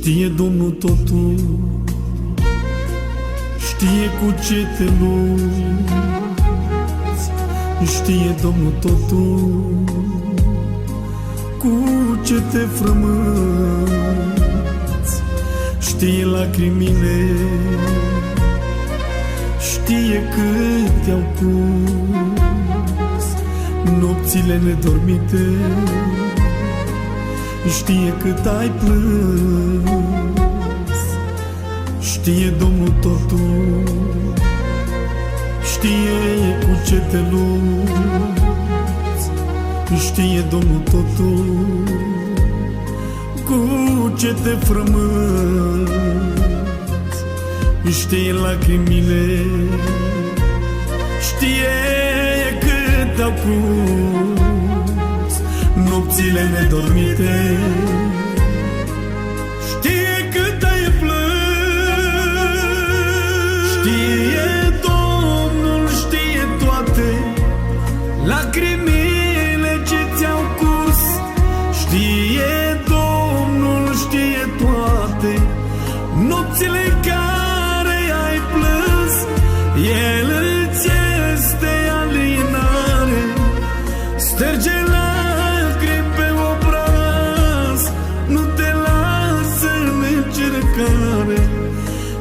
Știe Domnul totul, știe cu ce te lupți, știe Domnul totul, cu ce te frămânți, știe lacrimile, știe cât te-au curs nopțile nedormite, știe cât ai plâns, știe Domnul totul, știe cu ce te lupți, știe Domnul totul, cu ce te frămânți, știe lacrimile, știe cât te-au curs nopțile nedormite, știe cât ai plâns, știe Domnul, știe toate lacrimile ce ți-au curs, știe Domnul, știe toate nopțile în care ai plâns. El îți este alinare, sterge lacrimi pe obraz, nu te lasă în încercare,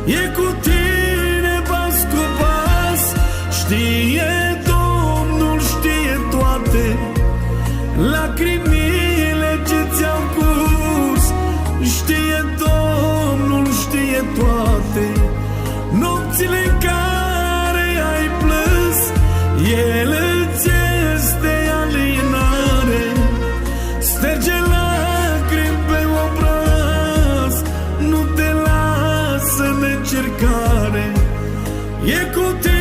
e cu tine pas cu pas. Știe Domnul, știe toate lacrimile ce ți-au curs, știe Domnul, știe toate nopțile în care ai plâns. El îți este alinare, sterge lacrimi pe obraz, nu te lasă în încercare, e cu tine